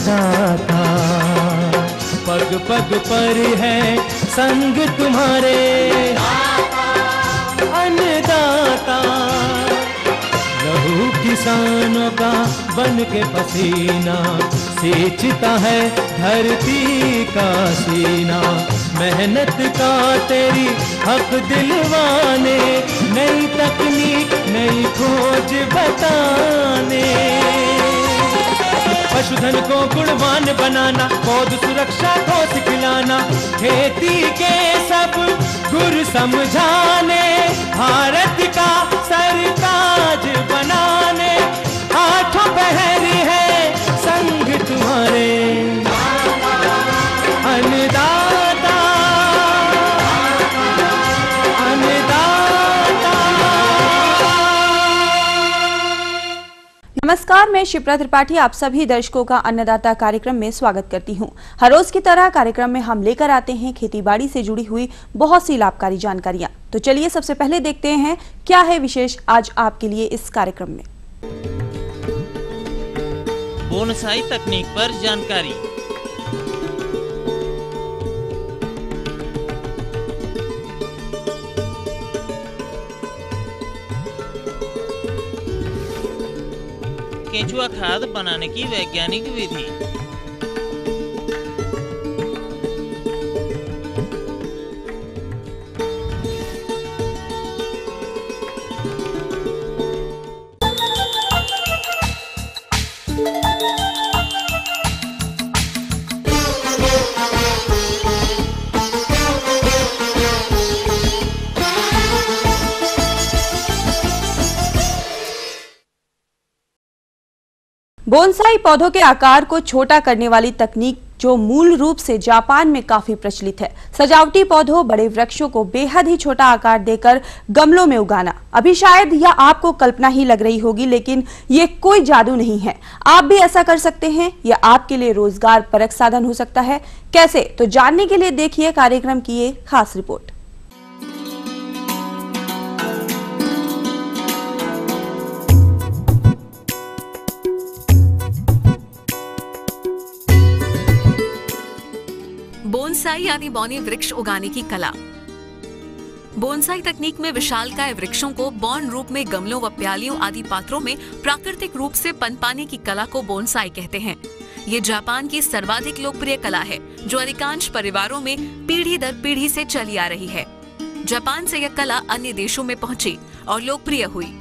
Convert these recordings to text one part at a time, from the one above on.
अन्नदाता, पग पग पर है संग तुम्हारे अन्नदाता। लहू किसानों का बन के पसीना सींचता है धरती का सीना। मेहनत का तेरी हक दिलवाने, नई तकनीक नई खोज बताने। पशुधन को गुणवान बनाना, पौध सुरक्षा को सिखलाना, खेती के सब गुर समझाने, भारत का सरताज बनाने। आठों पहर है संग तुम्हारे अन्नदाता, अन्नदाता। नमस्कार, मैं शिप्रा त्रिपाठी आप सभी दर्शकों का अन्नदाता कार्यक्रम में स्वागत करती हूं। हर रोज की तरह कार्यक्रम में हम लेकर आते हैं खेतीबाड़ी से जुड़ी हुई बहुत सी लाभकारी जानकारियां। तो चलिए सबसे पहले देखते हैं क्या है विशेष आज आपके लिए इस कार्यक्रम में। बोनसाई तकनीक पर जानकारी। केंचुआ खाद बनाने की वैज्ञानिक विधि। बोनसाई पौधों के आकार को छोटा करने वाली तकनीक जो मूल रूप से जापान में काफी प्रचलित है। सजावटी पौधों, बड़े वृक्षों को बेहद ही छोटा आकार देकर गमलों में उगाना। अभी शायद यह आपको कल्पना ही लग रही होगी, लेकिन ये कोई जादू नहीं है। आप भी ऐसा कर सकते हैं। यह आपके लिए रोजगार परक साधन हो सकता है। कैसे, तो जानने के लिए देखिए कार्यक्रम की ये खास रिपोर्ट। बोनसाई यानी बौने वृक्ष उगाने की कला। बोनसाई तकनीक में विशालकाय वृक्षों को बौन रूप में गमलों व प्यालियों आदि पात्रों में प्राकृतिक रूप से पनपाने की कला को बोनसाई कहते हैं। ये जापान की सर्वाधिक लोकप्रिय कला है जो अधिकांश परिवारों में पीढ़ी दर पीढ़ी से चली आ रही है। जापान से यह कला अन्य देशों में पहुंची और लोकप्रिय हुई।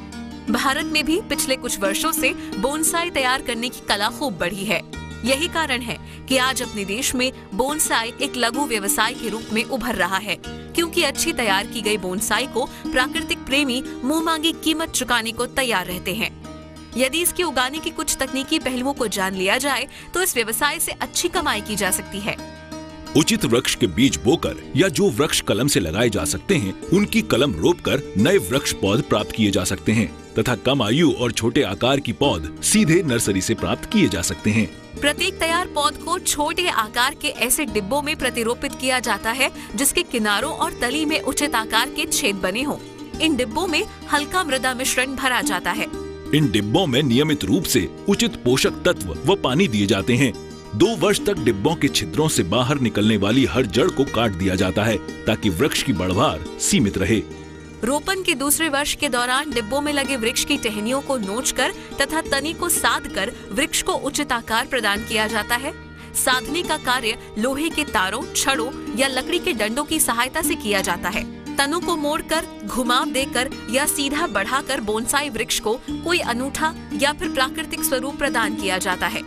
भारत में भी पिछले कुछ वर्षों से बोनसाई तैयार करने की कला खूब बढ़ी है। यही कारण है कि आज अपने देश में बोनसाई एक लघु व्यवसाय के रूप में उभर रहा है, क्योंकि अच्छी तैयार की गई बोनसाई को प्राकृतिक प्रेमी मुंह मांगी कीमत चुकाने को तैयार रहते हैं। यदि इसके उगाने की कुछ तकनीकी पहलुओं को जान लिया जाए तो इस व्यवसाय से अच्छी कमाई की जा सकती है। उचित वृक्ष के बीज बोकर या जो वृक्ष कलम से लगाए जा सकते हैं, उनकी कलम रोपकर नए वृक्ष पौध प्राप्त किए जा सकते हैं तथा कम आयु और छोटे आकार की पौध सीधे नर्सरी से प्राप्त किए जा सकते हैं। प्रत्येक तैयार पौध को छोटे आकार के ऐसे डिब्बों में प्रतिरोपित किया जाता है जिसके किनारों और तली में उचित आकार के छेद बने हों। इन डिब्बों में हल्का मृदा मिश्रण भरा जाता है। इन डिब्बों में नियमित रूप से उचित पोषक तत्व व पानी दिए जाते हैं। 2 वर्ष तक डिब्बों के छिद्रों से बाहर निकलने वाली हर जड़ को काट दिया जाता है ताकि वृक्ष की बढ़वार सीमित रहे। रोपण के दूसरे वर्ष के दौरान डिब्बों में लगे वृक्ष की टहनियों को नोचकर तथा तनी को साधकर वृक्ष को उचित आकार प्रदान किया जाता है। साधने का कार्य लोहे के तारों, छड़ों या लकड़ी के डंडों की सहायता से किया जाता है। तनों को मोड़कर, घुमाव देकर या सीधा बढ़ाकर बोनसाई वृक्ष को कोई अनूठा या फिर प्राकृतिक स्वरूप प्रदान किया जाता है।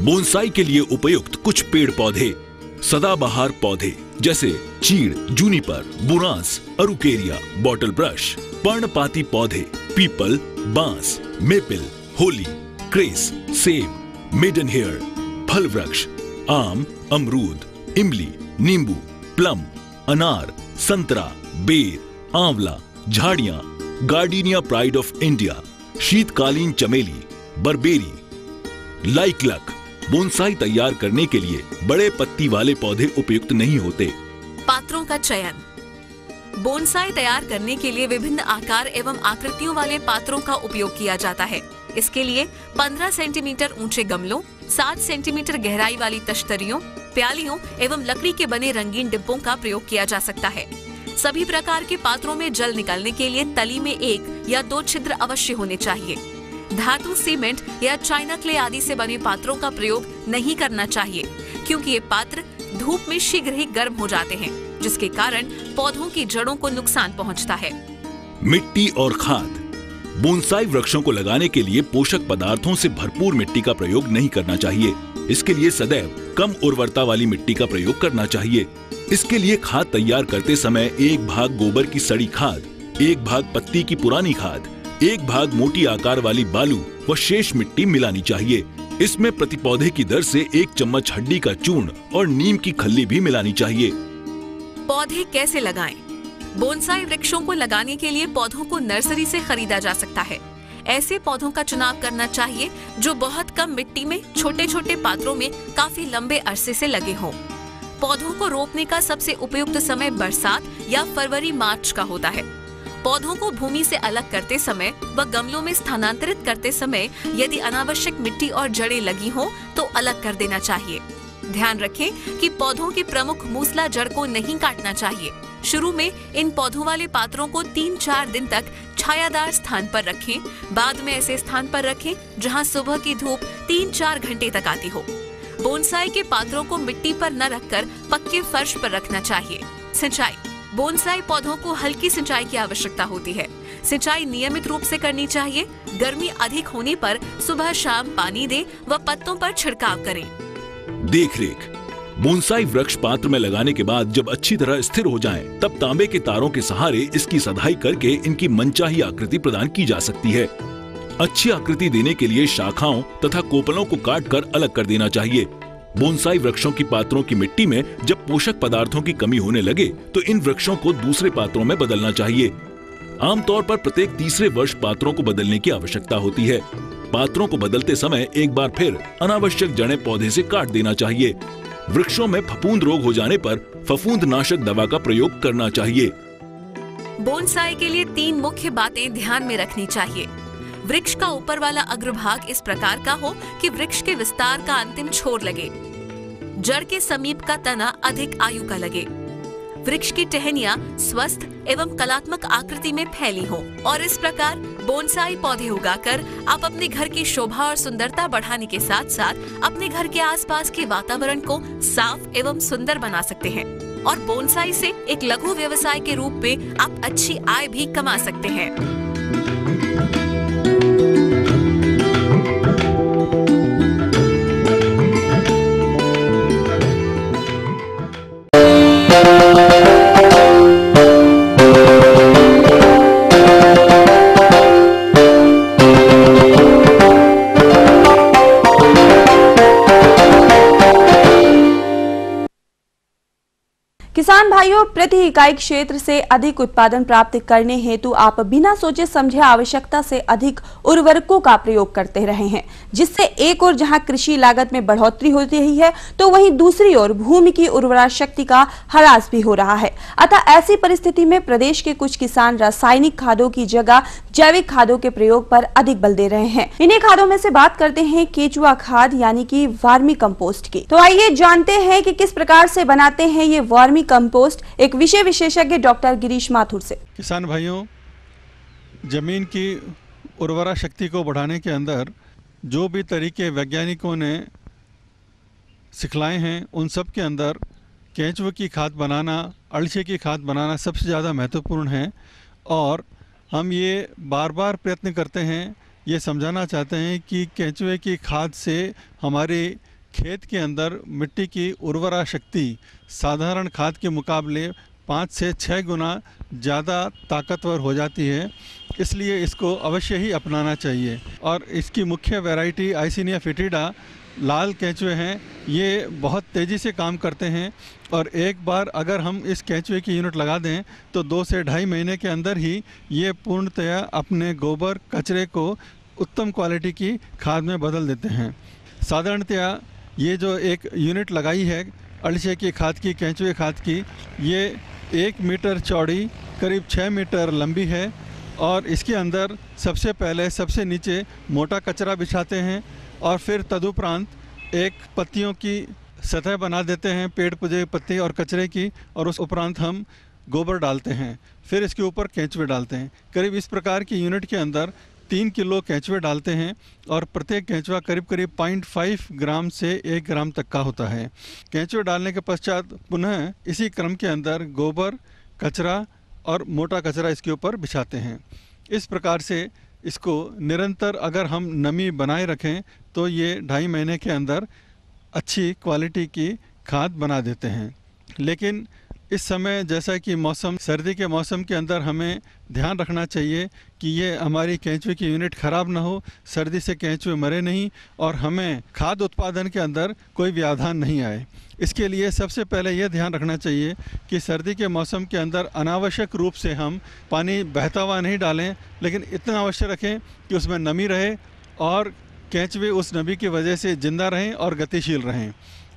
बोनसाई के लिए उपयुक्त कुछ पेड़ पौधे। सदाबहार पौधे जैसे चीड़, जूनिपर, बुरांस, अरुकेरिया, बॉटल ब्रश। पर्णपाती पौधे पीपल, बांस, मेपल, होली, क्रेस, सेब, मेडन हेयर। फल वृक्ष आम, अमरूद, इमली, नींबू, प्लम, अनार, संतरा, बेर, आंवला। झाड़ियां गार्डिनिया प्राइड ऑफ इंडिया, शीतकालीन चमेली, बरबेरी। लाइकलक। बोनसाई तैयार करने के लिए बड़े पत्ती वाले पौधे उपयुक्त नहीं होते। पात्रों का चयन। बोनसाई तैयार करने के लिए विभिन्न आकार एवं आकृतियों वाले पात्रों का उपयोग किया जाता है। इसके लिए 15 सेंटीमीटर ऊंचे गमलों, 7 सेंटीमीटर गहराई वाली तश्तरियों, प्यालियों एवं लकड़ी के बने रंगीन डिब्बों का प्रयोग किया जा सकता है। सभी प्रकार के पात्रों में जल निकलने के लिए तली में 1 या 2 छिद्र अवश्य होने चाहिए। धातु, सीमेंट या चाइना क्ले आदि से बने पात्रों का प्रयोग नहीं करना चाहिए, क्योंकि ये पात्र धूप में शीघ्र ही गर्म हो जाते हैं, जिसके कारण पौधों की जड़ों को नुकसान पहुंचता है। मिट्टी और खाद। बोनसाई वृक्षों को लगाने के लिए पोषक पदार्थों से भरपूर मिट्टी का प्रयोग नहीं करना चाहिए। इसके लिए सदैव कम उर्वरता वाली मिट्टी का प्रयोग करना चाहिए। इसके लिए खाद तैयार करते समय 1 भाग गोबर की सड़ी खाद, 1 भाग पत्ती की पुरानी खाद, 1 भाग मोटी आकार वाली बालू व शेष मिट्टी मिलानी चाहिए। इसमें प्रति पौधे की दर से 1 चम्मच हड्डी का चूर्ण और नीम की खल्ली भी मिलानी चाहिए। पौधे कैसे लगाएं? बोनसाई वृक्षों को लगाने के लिए पौधों को नर्सरी से खरीदा जा सकता है। ऐसे पौधों का चुनाव करना चाहिए जो बहुत कम मिट्टी में छोटे छोटे पात्रों में काफी लंबे अरसे से लगे हों। पौधों को रोपने का सबसे उपयुक्त समय बरसात या फरवरी-मार्च का होता है। पौधों को भूमि से अलग करते समय व गमलों में स्थानांतरित करते समय यदि अनावश्यक मिट्टी और जड़ें लगी हों तो अलग कर देना चाहिए। ध्यान रखें कि पौधों की प्रमुख मूसला जड़ को नहीं काटना चाहिए। शुरू में इन पौधों वाले पात्रों को 3-4 दिन तक छायादार स्थान पर रखें। बाद में ऐसे स्थान पर रखें जहां सुबह की धूप 3-4 घंटे तक आती हो। बोनसाई के पात्रों को मिट्टी पर न रखकर पक्के फर्श पर रखना चाहिए। सिंचाई। बोनसाई पौधों को हल्की सिंचाई की आवश्यकता होती है। सिंचाई नियमित रूप से करनी चाहिए। गर्मी अधिक होने पर सुबह शाम पानी दें व पत्तों पर छिड़काव करें। देखरेख। बोनसाई वृक्ष पात्र में लगाने के बाद जब अच्छी तरह स्थिर हो जाएं, तब तांबे के तारों के सहारे इसकी सधाई करके इनकी मनचाही आकृति प्रदान की जा सकती है। अच्छी आकृति देने के लिए शाखाओं तथा कोपलों को काटकर अलग कर देना चाहिए। बोनसाई वृक्षों की पात्रों की मिट्टी में जब पोषक पदार्थों की कमी होने लगे तो इन वृक्षों को दूसरे पात्रों में बदलना चाहिए। आमतौर पर प्रत्येक तीसरे वर्ष पात्रों को बदलने की आवश्यकता होती है। पात्रों को बदलते समय एक बार फिर अनावश्यक जड़ें पौधे से काट देना चाहिए। वृक्षों में फफूंद रोग हो जाने पर फफूंदनाशक दवा का प्रयोग करना चाहिए। बोनसाई के लिए 3 मुख्य बातें ध्यान में रखनी चाहिए। वृक्ष का ऊपर वाला अग्रभाग इस प्रकार का हो कि वृक्ष के विस्तार का अंतिम छोर लगे। जड़ के समीप का तना अधिक आयु का लगे। वृक्ष की टहनियां स्वस्थ एवं कलात्मक आकृति में फैली हो। और इस प्रकार बोनसाई पौधे उगाकर आप अपने घर की शोभा और सुंदरता बढ़ाने के साथ साथ अपने घर के आसपास के वातावरण को साफ एवं सुंदर बना सकते हैं। और बोनसाई से एक लघु व्यवसाय के रूप में आप अच्छी आय भी कमा सकते हैं। किसान भाइयों, प्रति इकाई क्षेत्र से अधिक उत्पादन प्राप्त करने हेतु आप बिना सोचे समझे आवश्यकता से अधिक उर्वरकों का प्रयोग करते रहे हैं, जिससे एक ओर जहां कृषि लागत में बढ़ोतरी हो रही है तो वहीं दूसरी ओर भूमि की उर्वरा शक्ति का ह्रास भी हो रहा है। अतः ऐसी परिस्थिति में प्रदेश के कुछ किसान रासायनिक खादों की जगह जैविक खादों के प्रयोग पर अधिक बल दे रहे हैं। इन्हीं खादों में से बात करते हैं केचुआ खाद यानी कि वर्मी कंपोस्ट की। तो आइए जानते हैं कि किस प्रकार से बनाते हैं ये वर्मी कंपोस्ट, एक विषय विशेषज्ञ डॉक्टर गिरीश माथुर से। किसान भाइयों, जमीन की उर्वरा शक्ति को बढ़ाने के अंदर जो भी तरीके वैज्ञानिकों ने सिखलाए हैं, उन सब के अंदर केंचुए की खाद बनाना, अळसे की खाद बनाना सबसे ज़्यादा महत्वपूर्ण है। और हम ये बार बार प्रयत्न करते हैं, ये समझाना चाहते हैं कि केंचुए की खाद से हमारे खेत के अंदर मिट्टी की उर्वरा शक्ति साधारण खाद के मुकाबले 5 से 6 गुना ज़्यादा ताकतवर हो जाती है। इसलिए इसको अवश्य ही अपनाना चाहिए। और इसकी मुख्य वैरायटी आइसिनिया फिटिडा लाल केंचुए हैं। ये बहुत तेज़ी से काम करते हैं और एक बार अगर हम इस केंचुए की यूनिट लगा दें तो 2 से ढाई महीने के अंदर ही ये पूर्णतया अपने गोबर कचरे को उत्तम क्वालिटी की खाद में बदल देते हैं। साधारणतया ये जो एक यूनिट लगाई है अळसे की खाद की, केंचुए खाद की, ये 1 मीटर चौड़ी, करीब 6 मीटर लंबी है। और इसके अंदर सबसे पहले सबसे नीचे मोटा कचरा बिछाते हैं और फिर तदुपरांत एक पत्तियों की सतह बना देते हैं, पेड़ पौधे पत्ती और कचरे की, और उस उपरांत हम गोबर डालते हैं। फिर इसके ऊपर केंचुए डालते हैं। करीब इस प्रकार की यूनिट के अंदर 3 किलो केंचुए डालते हैं और प्रत्येक केंचुआ करीब 0.5 ग्राम से 1 ग्राम तक का होता है। केंचुए डालने के पश्चात पुनः इसी क्रम के अंदर गोबर, कचरा और मोटा कचरा इसके ऊपर बिछाते हैं। इस प्रकार से इसको निरंतर अगर हम नमी बनाए रखें तो ये 2.5 महीने के अंदर अच्छी क्वालिटी की खाद बना देते हैं। लेकिन इस समय जैसा कि मौसम सर्दी के मौसम के अंदर हमें ध्यान रखना चाहिए कि ये हमारी केंचुए की यूनिट ख़राब ना हो, सर्दी से केंचुए मरे नहीं और हमें खाद उत्पादन के अंदर कोई व्यवधान नहीं आए। इसके लिए सबसे पहले ये ध्यान रखना चाहिए कि सर्दी के मौसम के अंदर अनावश्यक रूप से हम पानी बहता हुआ नहीं डालें, लेकिन इतना अवश्य रखें कि उसमें नमी रहे और केंचुए उस नमी की वजह से जिंदा रहें और गतिशील रहें।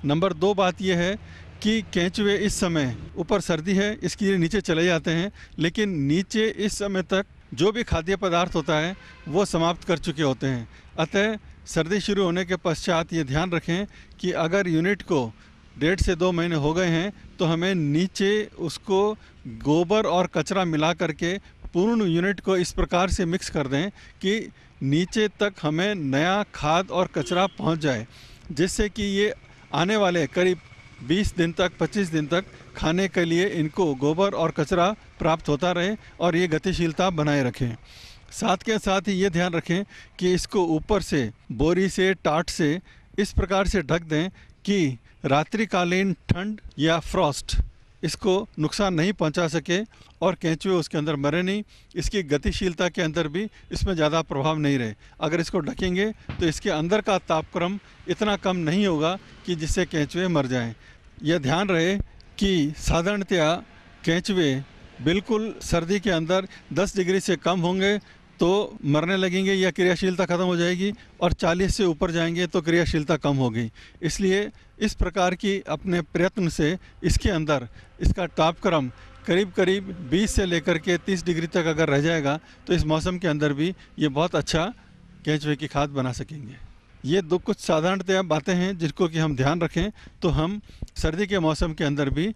नंबर 2 बात यह है कि केंचुए इस समय, ऊपर सर्दी है इसके लिए नीचे चले जाते हैं, लेकिन नीचे इस समय तक जो भी खाद्य पदार्थ होता है वो समाप्त कर चुके होते हैं। अतः सर्दी शुरू होने के पश्चात ये ध्यान रखें कि अगर यूनिट को 1.5 से 2 महीने हो गए हैं तो हमें नीचे उसको गोबर और कचरा मिला करके पूर्ण यूनिट को इस प्रकार से मिक्स कर दें कि नीचे तक हमें नया खाद और कचरा पहुंच जाए, जिससे कि ये आने वाले करीब 20 दिन तक 25 दिन तक खाने के लिए इनको गोबर और कचरा प्राप्त होता रहे और ये गतिशीलता बनाए रखें। साथ के साथ ही ये ध्यान रखें कि इसको ऊपर से बोरी से, टाट से इस प्रकार से ढक दें कि रात्रिकालीन ठंड या फ्रॉस्ट इसको नुकसान नहीं पहुंचा सके और केंचुए उसके अंदर मरे नहीं, इसकी गतिशीलता के अंदर भी इसमें ज़्यादा प्रभाव नहीं रहे। अगर इसको ढकेंगे तो इसके अंदर का तापक्रम इतना कम नहीं होगा कि जिससे केंचुए मर जाएं। यह ध्यान रहे कि साधारणतया केंचुए बिल्कुल सर्दी के अंदर 10 डिग्री से कम होंगे तो मरने लगेंगे या क्रियाशीलता ख़त्म हो जाएगी, और 40 से ऊपर जाएंगे तो क्रियाशीलता कम होगी। इसलिए इस प्रकार की अपने प्रयत्न से इसके अंदर इसका तापक्रम करीब करीब 20 से लेकर के 30 डिग्री तक अगर रह जाएगा तो इस मौसम के अंदर भी ये बहुत अच्छा केंचुए की खाद बना सकेंगे। ये दो कुछ साधारणतया बातें हैं जिसको कि हम ध्यान रखें तो हम सर्दी के मौसम के अंदर भी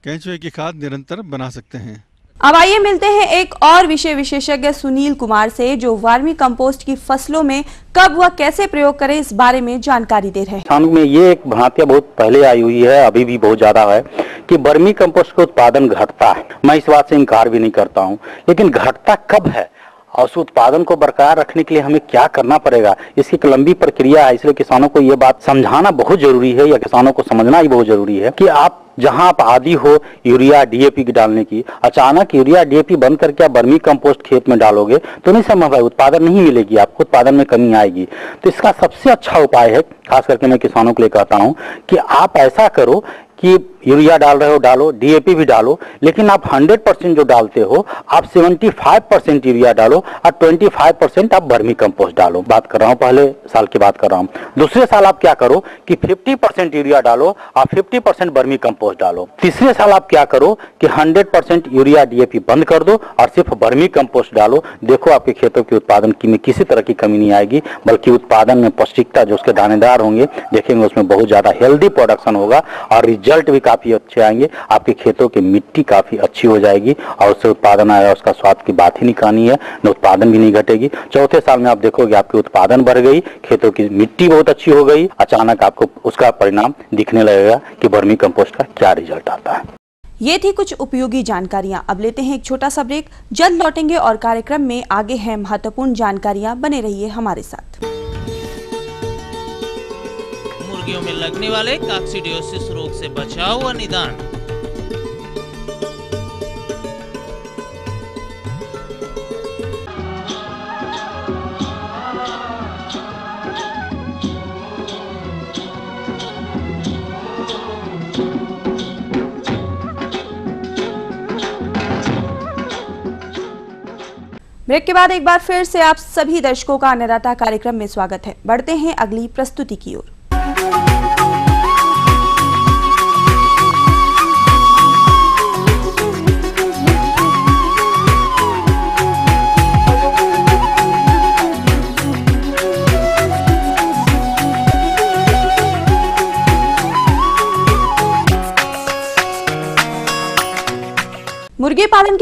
केंचुए की खाद निरंतर बना सकते हैं। अब आइए मिलते हैं एक और विषय विशेषज्ञ सुनील कुमार से, जो वर्मी कंपोस्ट की फसलों में कब व कैसे प्रयोग करें इस बारे में जानकारी दे रहे हैं। किसानों में ये एक भ्रांति बहुत पहले आई हुई है, अभी भी बहुत ज्यादा है कि वर्मी कंपोस्ट का उत्पादन घटता है। मैं इस बात से इनकार भी नहीं करता हूँ, लेकिन घटता कब है और उस उत्पादन को बरकरार रखने के लिए हमें क्या करना पड़ेगा, इसकी एक लंबी प्रक्रिया है। इसलिए किसानों को ये बात समझाना बहुत जरूरी है, या किसानों को समझना ही बहुत जरूरी है कि आप जहां आप आदी हो यूरिया डीएपी डालने की, अचानक यूरिया डीएपी बंद करके आप वर्मी कंपोस्ट खेत में डालोगे तो नहीं संभव है, उत्पादन नहीं मिलेगी, आपको उत्पादन में कमी आएगी। तो इसका सबसे अच्छा उपाय है, खास करके मैं किसानों के लिए कहता हूं कि आप ऐसा करो कि यूरिया डाल रहे हो डालो, डीएपी भी डालो, लेकिन आप 100% जो डालते हो आप 75% यूरिया डालो और 25% आप वर्मी कंपोस्ट डालो। बात कर रहा हूँ पहले साल की बात कर रहा हूँ। दूसरे साल आप क्या करो कि 50% यूरिया डालो और 50% वर्मी कंपोस्ट डालो। तीसरे साल आप क्या करो कि 100% यूरिया डीएपी बंद कर दो और सिर्फ वर्मी कंपोस्ट डालो। देखो आपके खेतों के उत्पादन में किसी तरह की कमी नहीं आएगी, बल्कि उत्पादन में पौष्टिकता जो उसके दानेदार होंगे देखेंगे उसमें बहुत ज्यादा हेल्दी प्रोडक्शन होगा और रिजल्ट भी काफी अच्छे आएंगे। आपके खेतों की मिट्टी काफी अच्छी हो जाएगी और उससे उत्पादन आया उसका स्वाद की बात ही नहीं कहानी है, न उत्पादन भी नहीं घटेगी। चौथे साल में आप देखोगे आपकी उत्पादन बढ़ गई, खेतों की मिट्टी बहुत अच्छी हो गई, अचानक आपको उसका परिणाम दिखने लगेगा कि वर्मी कंपोस्ट का क्या रिजल्ट आता है। ये थी कुछ उपयोगी जानकारियां। अब लेते हैं एक छोटा सा ब्रेक, जल्द लौटेंगे और कार्यक्रम में आगे हैं महत्वपूर्ण जानकारियां। बने रहिए हमारे साथ। मुर्गियों में लगने वाले काकसिडियोसिस रोग से बचाव व निदान। ब्रेक के बाद एक बार फिर से आप सभी दर्शकों का अन्नदाता कार्यक्रम में स्वागत है। बढ़ते हैं अगली प्रस्तुति की ओर।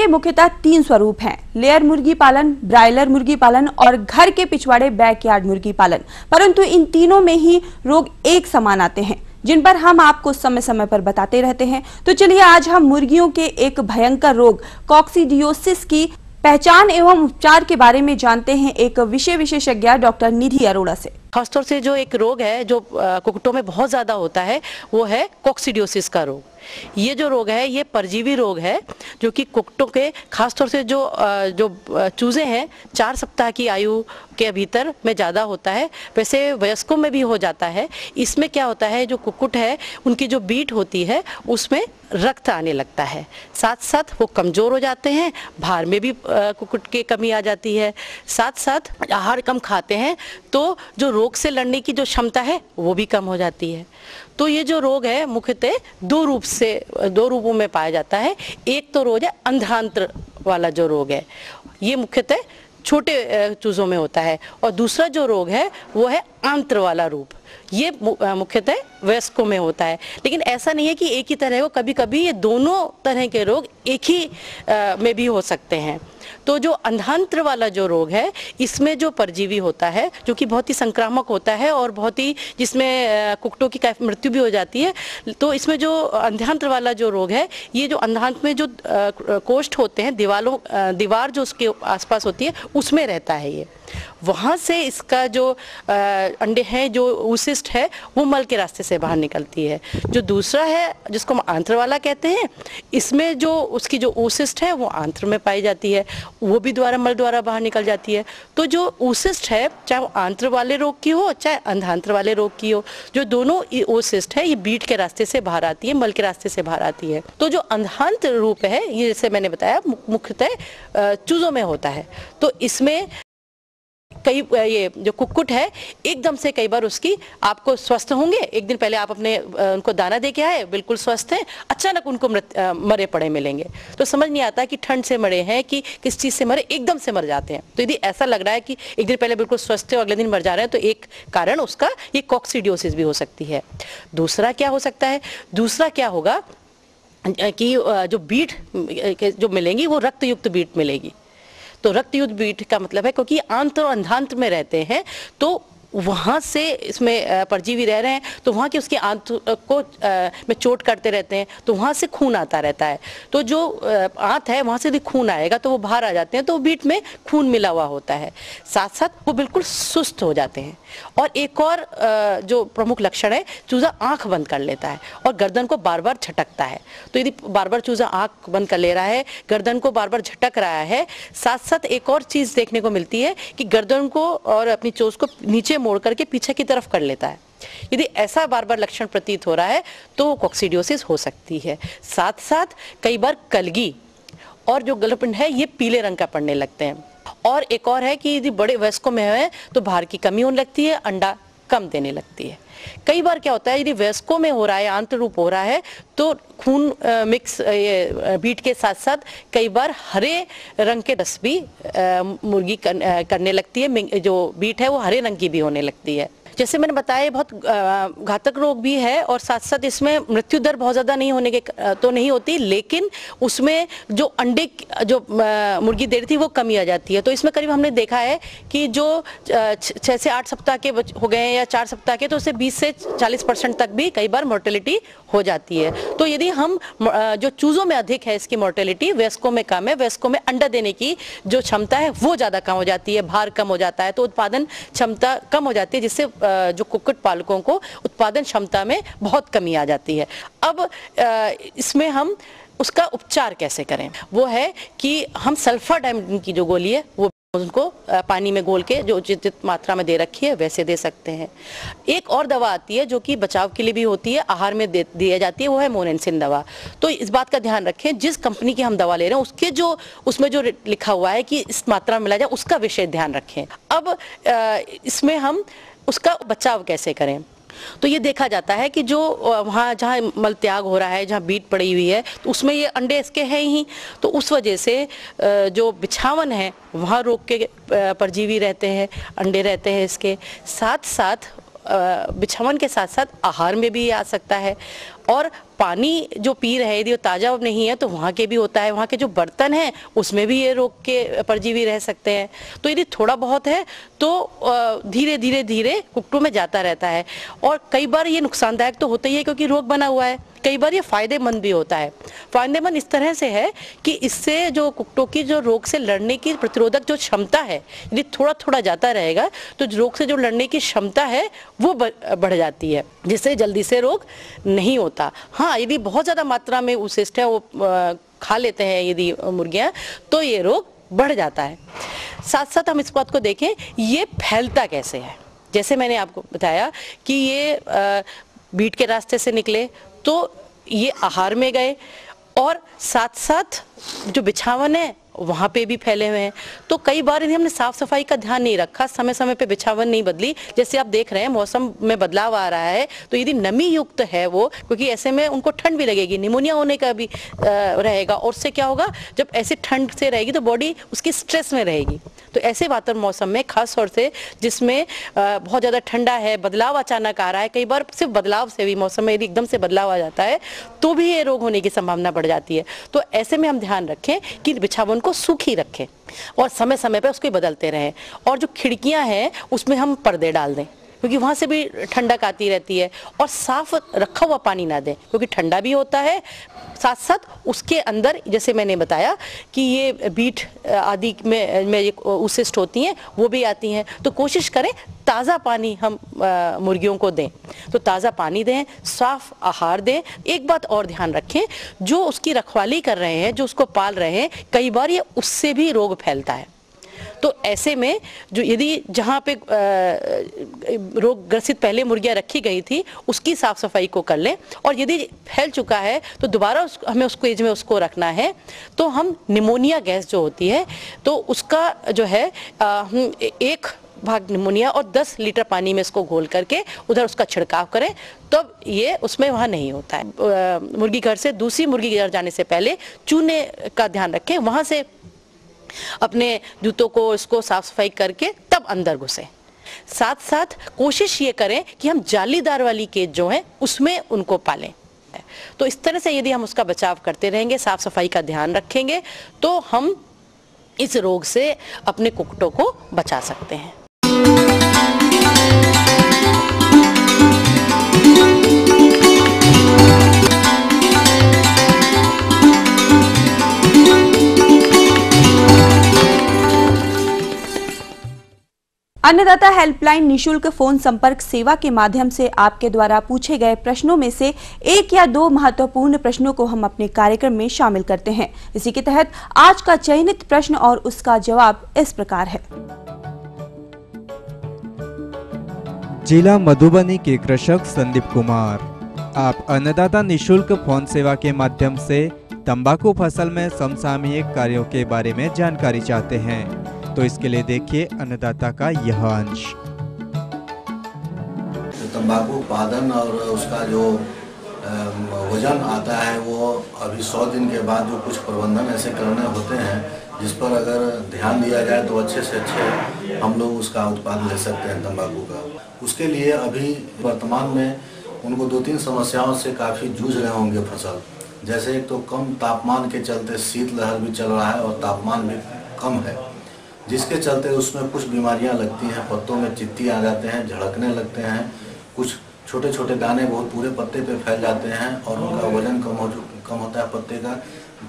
के मुख्यतः 3 स्वरूप हैं: लेयर मुर्गी पालन, ब्रायलर मुर्गी पालन और घर के पिछवाड़े बैकयार्ड मुर्गी पालन। परंतु इन तीनों में ही रोग एक समान आते हैं, जिन पर हम आपको समय समय पर बताते रहते हैं। तो चलिए आज हम मुर्गियों के एक भयंकर रोग कॉक्सीडियोसिस की पहचान एवं उपचार के बारे में जानते हैं एक विषय विशेषज्ञ डॉक्टर निधि अरोड़ा से। खासतौर से जो एक रोग है जो कुक्कुटों में बहुत ज़्यादा होता है वो है कॉक्सीडियोसिस का रोग। ये जो रोग है ये परजीवी रोग है जो कि कुक्कुटों के खासतौर से जो चूजे हैं 4 सप्ताह की आयु के भीतर में ज़्यादा होता है। वैसे वयस्कों में भी हो जाता है। इसमें क्या होता है, जो कुक्कुट है उनकी जो बीट होती है उसमें रक्त आने लगता है, साथ साथ वो कमज़ोर हो जाते हैं, भार में भी कुक्कुट की कमी आ जाती है, साथ साथ आहार कम खाते हैं तो जो रोग से लड़ने की जो क्षमता है वो भी कम हो जाती है। तो ये जो रोग है मुख्यतः 2 रूपों में पाया जाता है। एक तो रोग है अंधांत्र वाला जो रोग है, ये मुख्यतः छोटे चूजों में होता है, और दूसरा जो रोग है वो है आंत्र वाला रूप, ये मुख्यतः वयस्कों में होता है। लेकिन ऐसा नहीं है कि एक ही तरह हो, कभी कभी ये दोनों तरह के रोग एक ही में भी हो सकते हैं। तो जो अंधांत्र वाला जो रोग है इसमें जो परजीवी होता है जो कि बहुत ही संक्रामक होता है और बहुत ही जिसमें कुक्कुटों की मृत्यु भी हो जाती है, तो इसमें जो अंधांत्र वाला जो रोग है ये जो अंधांत में जो कोष्ठ होते हैं, दीवार जो उसके आसपास होती है उसमें रहता है ये। वहाँ से इसका जो अंडे हैं, जो ऊसिस्ट है वो मल के रास्ते से बाहर निकलती है। जो दूसरा है जिसको हम आंत्र वाला कहते हैं, इसमें जो उसकी जो ऊसिस्ट है वो आंत्र में पाई जाती है, वो भी मल द्वारा बाहर निकल जाती है। तो जो ऊसिस्ट है चाहे वो आंत्र वाले रोग की हो चाहे अंधांत्र वाले रोग की हो, जो दोनों ऊसिस्ट है ये बीट के रास्ते से बाहर आती है, मल के रास्ते से बाहर आती है। तो जो अंधांत्र रूप है ये जैसे मैंने बताया मुख्यतः चूजों में होता है। तो इसमें कई ये जो कुक्कुट है एकदम से कई बार उसकी आपको स्वस्थ होंगे, एक दिन पहले आप अपने उनको दाना दे के आए, बिल्कुल स्वस्थ हैं, अचानक उनको मरे पड़े मिलेंगे। तो समझ नहीं आता कि ठंड से मरे हैं कि किस चीज़ से मरे, एकदम से मर जाते हैं। तो यदि ऐसा लग रहा है कि एक दिन पहले बिल्कुल स्वस्थ थे और अगले दिन मर जा रहे हैं, तो एक कारण उसका ये कॉक्सीडियोसिस भी हो सकती है। दूसरा क्या हो सकता है, दूसरा क्या होगा कि जो बीट जो मिलेंगी वो रक्तयुक्त बीट मिलेगी। तो रक्तयुक्त बीट का मतलब है क्योंकि आंत्र और अंधांत्र में रहते हैं तो वहाँ से इसमें परजीवी रह रहे हैं, तो वहाँ की उसकी आंत को में चोट करते रहते हैं, तो वहाँ से खून आता रहता है। तो जो आंत है वहाँ से यदि खून आएगा तो वो बाहर आ जाते हैं, तो बीट में खून मिला हुआ होता है, साथ साथ वो बिल्कुल सुस्त हो जाते हैं। और एक और जो प्रमुख लक्षण है, चूजा आंख बंद कर लेता है और गर्दन को बार बार झटकता है। तो यदि बार बार चूजा आंख बंद कर ले रहा है, गर्दन को बार बार झटक रहा है, साथ साथ एक और चीज देखने को मिलती है कि गर्दन को और अपनी चोंच को नीचे मोड़ करके पीछे की तरफ कर लेता है। यदि ऐसा बार बार लक्षण प्रतीत हो रहा है तो कॉक्सीडियोसिस हो सकती है। साथ साथ कई बार कलगी और जो गलपिंड है ये पीले रंग का पड़ने लगते हैं। और एक और है कि यदि बड़े वयस्कों में है तो भार की कमी होने लगती है, अंडा कम देने लगती है। कई बार क्या होता है, यदि वयस्कों में हो रहा है, आंत्र रूप हो रहा है, तो खून मिक्स बीट के साथ साथ कई बार हरे रंग के रस भी मुर्गी करने लगती है। जो बीट है वो हरे रंग की भी होने लगती है। जैसे मैंने बताया बहुत घातक रोग भी है और साथ साथ इसमें मृत्यु दर बहुत ज़्यादा नहीं होने के तो नहीं होती, लेकिन उसमें जो अंडे जो मुर्गी दे रही थी वो कमी आ जाती है। तो इसमें करीब हमने देखा है कि जो 6 से 8 सप्ताह के हो गए या 4 सप्ताह के, तो उससे 20 से 40% तक भी कई बार मोर्टेलिटी हो जाती है। तो यदि हम जो चूज़ों में अधिक है इसकी मोर्टेलिटी, वयस्कों में कम है, वयस्कों में अंडा देने की जो क्षमता है वो ज़्यादा कम हो जाती है, भार कम हो जाता है, तो उत्पादन क्षमता कम हो जाती है, जिससे जो कुक्कुट पालकों को उत्पादन क्षमता में बहुत कमी आ जाती है। अब इसमें हम उसका उपचार कैसे करें, वो है कि हम सल्फाडाइमिन की जो गोली है वो उनको पानी में घोल के जो उचित मात्रा में दे रखी है वैसे दे सकते हैं। एक और दवा आती है जो कि बचाव के लिए भी होती है, आहार में दी जाती है, वो है मोनेंसिन दवा। तो इस बात का ध्यान रखें, जिस कंपनी की हम दवा ले रहे हैं उसके जो उसमें जो लिखा हुआ है कि इस मात्रा में मिला जाए उसका विशेष ध्यान रखें। अब इसमें हम उसका बचाव कैसे करें, तो ये देखा जाता है कि जो वहाँ जहाँ मल त्याग हो रहा है, जहाँ बीट पड़ी हुई है, तो उसमें ये अंडे इसके हैं ही, तो उस वजह से जो बिछावन है वहाँ रोग के परजीवी रहते हैं, अंडे रहते हैं इसके। साथ साथ बिछावन के साथ साथ आहार में भी आ सकता है। और पानी जो पी रहे यदि वो ताज़ा नहीं है तो वहाँ के भी होता है, वहाँ के जो बर्तन हैं उसमें भी ये रोग के परजीवी रह सकते हैं। तो यदि थोड़ा बहुत है तो धीरे धीरे धीरे कुक्कुटों में जाता रहता है, और कई बार ये नुकसानदायक तो होता ही है क्योंकि रोग बना हुआ है, कई बार ये फायदेमंद भी होता है। फायदेमंद इस तरह से है कि इससे जो कुक्कुटों की जो रोग से लड़ने की प्रतिरोधक जो क्षमता है, यदि थोड़ा थोड़ा जाता रहेगा तो रोग से जो लड़ने की क्षमता है वो बढ़ जाती है, जिससे जल्दी से रोग नहीं होता। हाँ, यदि बहुत ज़्यादा मात्रा में उचिष्ट है वो खा लेते हैं यदि मुर्गियाँ, तो ये रोग बढ़ जाता है। साथ साथ हम इस बात को देखें ये फैलता कैसे है। जैसे मैंने आपको बताया कि ये बीट के रास्ते से निकले तो ये आहार में गए, और साथ साथ जो बिछावन है वहाँ पे भी फैले हुए हैं। तो कई बार यदि हमने साफ सफाई का ध्यान नहीं रखा, समय समय पे बिछावन नहीं बदली, जैसे आप देख रहे हैं मौसम में बदलाव आ रहा है, तो यदि नमी युक्त है वो, क्योंकि ऐसे में उनको ठंड भी लगेगी, निमोनिया होने का भी रहेगा, और उससे क्या होगा जब ऐसे ठंड से रहेगी तो बॉडी उसकी स्ट्रेस में रहेगी। तो ऐसे वातावरण मौसम में खास तौर से जिसमें बहुत ज़्यादा ठंडा है, बदलाव अचानक आ रहा है, कई बार सिर्फ बदलाव से भी मौसम में यदि एकदम से बदलाव आ जाता है तो भी ये रोग होने की संभावना बढ़ जाती है। तो ऐसे में हम ध्यान रखें कि बिछावन को सूखी रखें और समय समय पर उसको बदलते रहें, और जो खिड़कियां हैं उसमें हम पर्दे डाल दें क्योंकि वहाँ से भी ठंडक आती रहती है, और साफ रखा हुआ पानी ना दें क्योंकि ठंडा भी होता है। साथ साथ उसके अंदर जैसे मैंने बताया कि ये बीट आदि में ये उशिष्ट होती हैं वो भी आती हैं, तो कोशिश करें ताज़ा पानी हम मुर्गियों को दें, तो ताज़ा पानी दें, साफ आहार दें। एक बात और ध्यान रखें, जो उसकी रखवाली कर रहे हैं, जो उसको पाल रहे हैं, कई बार ये उससे भी रोग फैलता है। तो ऐसे में जो यदि जहाँ पे रोग ग्रसित पहले मुर्गियाँ रखी गई थी उसकी साफ सफाई को कर लें, और यदि फैल चुका है तो दोबारा हमें उसको एज में उसको रखना है, तो हम निमोनिया गैस जो होती है तो उसका जो है एक भाग निमोनिया और 10 लीटर पानी में इसको घोल करके उधर उसका छिड़काव करें, तब ये उसमें वहाँ नहीं होता है। मुर्गी घर से दूसरी मुर्गी घर जाने से पहले चूने का ध्यान रखें, वहाँ से अपने जूतों को इसको साफ सफाई करके तब अंदर घुसे। साथ साथ कोशिश ये करें कि हम जालीदार वाली केज जो है उसमें उनको पालें। तो इस तरह से यदि हम उसका बचाव करते रहेंगे, साफ सफाई का ध्यान रखेंगे, तो हम इस रोग से अपने कुक्कुटों को बचा सकते हैं। अन्नदाता हेल्पलाइन निशुल्क फोन संपर्क सेवा के माध्यम से आपके द्वारा पूछे गए प्रश्नों में से एक या दो महत्वपूर्ण प्रश्नों को हम अपने कार्यक्रम में शामिल करते हैं। इसी के तहत आज का चयनित प्रश्न और उसका जवाब इस प्रकार है। जिला मधुबनी के कृषक संदीप कुमार, आप अन्नदाता निशुल्क फोन सेवा के माध्यम से तंबाकू फसल में समसामयिक कार्यों के बारे में जानकारी चाहते हैं, तो इसके लिए देखिए अन्नदाता का यह अंश। तंबाकू उत्पादन और उसका जो वजन आता है वो अभी 100 दिन के बाद जो कुछ प्रबंधन ऐसे करने होते हैं जिस पर अगर ध्यान दिया जाए तो अच्छे से अच्छे हम लोग उसका उत्पादन ले सकते हैं तंबाकू का। उसके लिए अभी वर्तमान में उनको 2-3 समस्याओं से काफ़ी जूझ रहे होंगे फसल। जैसे एक तो कम तापमान के चलते शीतलहर भी चल रहा है और तापमान भी कम है, जिसके चलते उसमें कुछ बीमारियां लगती हैं, पत्तों में चित्ती आ जाते हैं, झड़कने लगते हैं, कुछ छोटे छोटे दाने बहुत पूरे पत्ते पे फैल जाते हैं और उनका वजन कम होता है, पत्ते का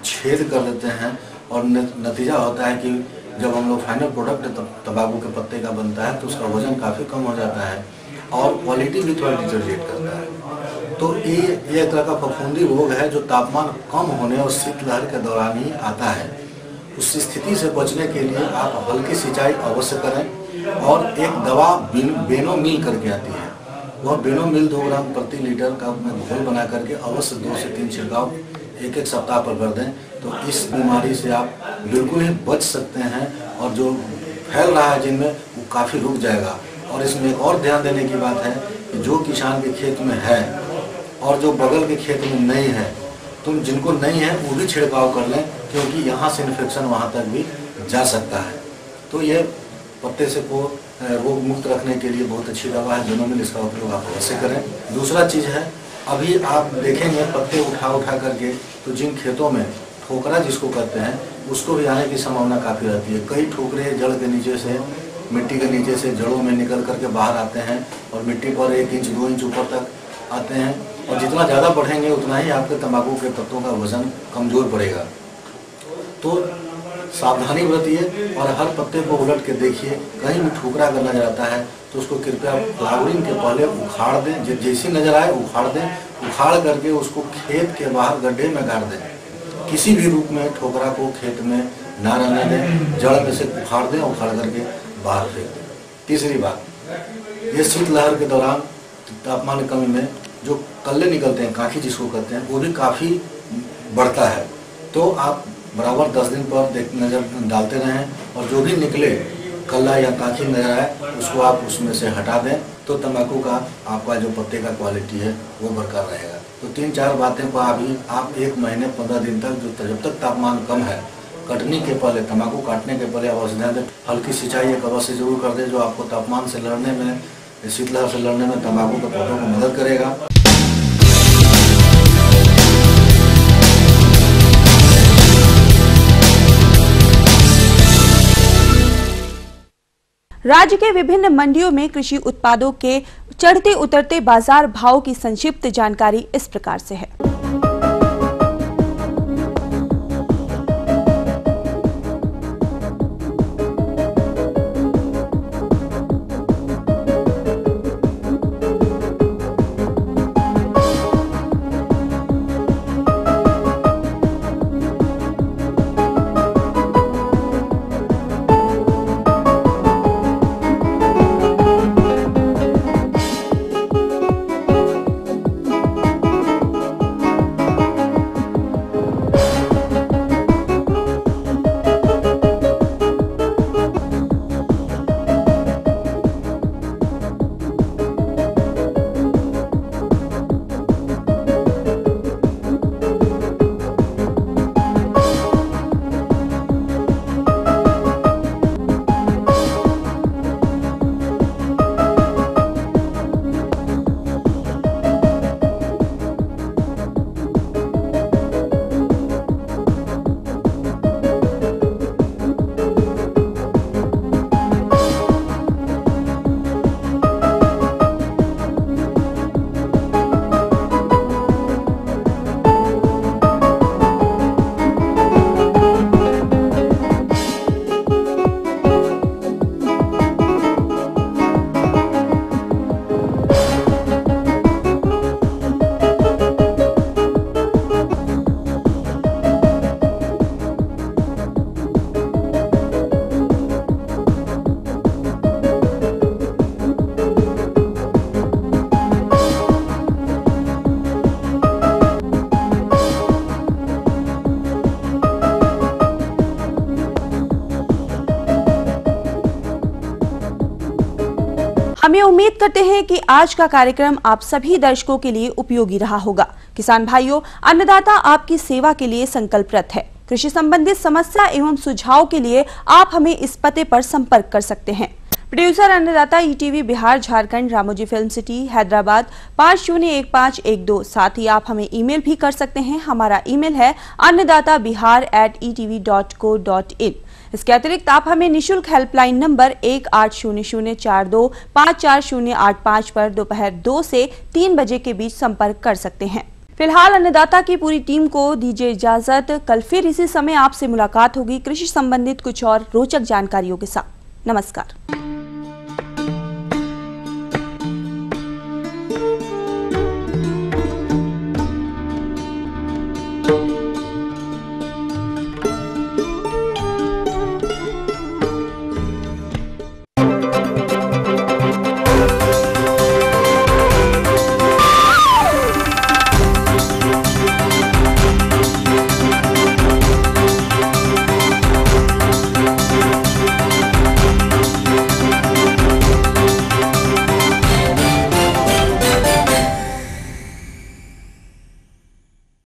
छेद कर देते हैं, और नतीजा होता है कि जब हम लोग फाइनल प्रोडक्ट तंबाकू के पत्ते का बनता है तो उसका वजन काफ़ी कम हो जाता है और क्वालिटी भी थोड़ा डिटोरिएट करता है। तो ये एक तरह का फफूंदी रोग है जो तापमान कम होने और शीतलहर के दौरान ही आता है। उस स्थिति से बचने के लिए आप हल्की सिंचाई अवश्य करें, और एक दवा बेनोमिल करके आती है, वह बेनोमिल 2 ग्राम प्रति लीटर का घोल बना करके अवश्य 2 से 3 छिड़काव 1-1 सप्ताह पर कर दें, तो इस बीमारी से आप बिल्कुल ही बच सकते हैं और जो फैल रहा है जिनमें वो काफ़ी रुक जाएगा। और इसमें एक और ध्यान देने की बात है कि जो किसान के खेत में है और जो बगल के खेत में नहीं है, तुम जिनको नहीं है वो भी छिड़काव कर लें, क्योंकि यहाँ से इन्फेक्शन वहाँ तक भी जा सकता है। तो ये पत्ते से को रोग मुक्त रखने के लिए बहुत अच्छी दवा है बेनोमिल, इसका उपयोग आप अवश्य करें। दूसरा चीज़ है अभी आप देखेंगे पत्ते उठा उठा करके, तो जिन खेतों में ठोकरा जिसको कहते हैं उसको भी आने की संभावना काफ़ी रहती है। कई ठोकरे जड़ के नीचे से, मिट्टी के नीचे से जड़ों में निकल करके बाहर आते हैं और मिट्टी पर 1 इंच 2 इंच ऊपर तक आते हैं, और जितना ज़्यादा बढ़ेंगे उतना ही आपके तंबाकू के पत्तों का वजन कमज़ोर पड़ेगा। तो सावधानी बरतिए और हर पत्ते को उलट के देखिए। कहीं भी ठोकरा अगर नजर आता है तो उसको कृपया फ्लावरिंग के पहले उखाड़ दें। जैसी नजर आए उखाड़ दें, उखाड़ करके उसको खेत के बाहर गड्ढे में गाड़ दें। किसी भी रूप में ठोकरा को खेत में ना रहने दें, जड़ में से उखाड़ दें, उखाड़ करके बाहर फेंक दें। तीसरी बात, ये शीतलहर के दौरान तापमान कमी में जो कल्ले निकलते हैं, काठी जिसको कहते हैं, वो भी काफ़ी बढ़ता है। तो आप बराबर 10 दिन पर नज़र डालते रहें और जो भी निकले कल्ला या काठी नजर आए उसको आप उसमें से हटा दें, तो तंबाकू का आपका जो पत्ते का क्वालिटी है वो बरकरार रहेगा। तो 3-4 बातें को अभी आप 1 महीने 15 दिन तक, जब तक तापमान कम है, कटनी के पहले, तंबाकू काटने के पहले अवश्य ध्यान दें। हल्की सिंचाई एक अवश्य जरूर कर दें, जो आपको तापमान से लड़ने में, शीतलहर से लड़ने में तंबाकू के पौधों को मदद करेगा। राज्य के विभिन्न मंडियों में कृषि उत्पादों के चढ़ते उतरते बाजार भाव की संक्षिप्त जानकारी इस प्रकार से है। हमें उम्मीद करते हैं कि आज का कार्यक्रम आप सभी दर्शकों के लिए उपयोगी रहा होगा। किसान भाइयों, अन्नदाता आपकी सेवा के लिए संकल्परत है। कृषि संबंधित समस्या एवं सुझाव के लिए आप हमें इस पते पर संपर्क कर सकते हैं। प्रोड्यूसर अन्नदाता ETV Bihar Jharkhand Ramoji film city Hyderabad 501512। साथ ही आप हमें ईमेल भी कर सकते हैं। हमारा ईमेल है annadatabihar@etv.co.in। इसके अतिरिक्त आप हमें निशुल्क हेल्पलाइन नंबर 180042540885 पर दोपहर 2 से 3 बजे के बीच संपर्क कर सकते हैं। फिलहाल अन्नदाता की पूरी टीम को दीजिए इजाजत। कल फिर इसी समय आपसे मुलाकात होगी कृषि संबंधित कुछ और रोचक जानकारियों के साथ। नमस्कार।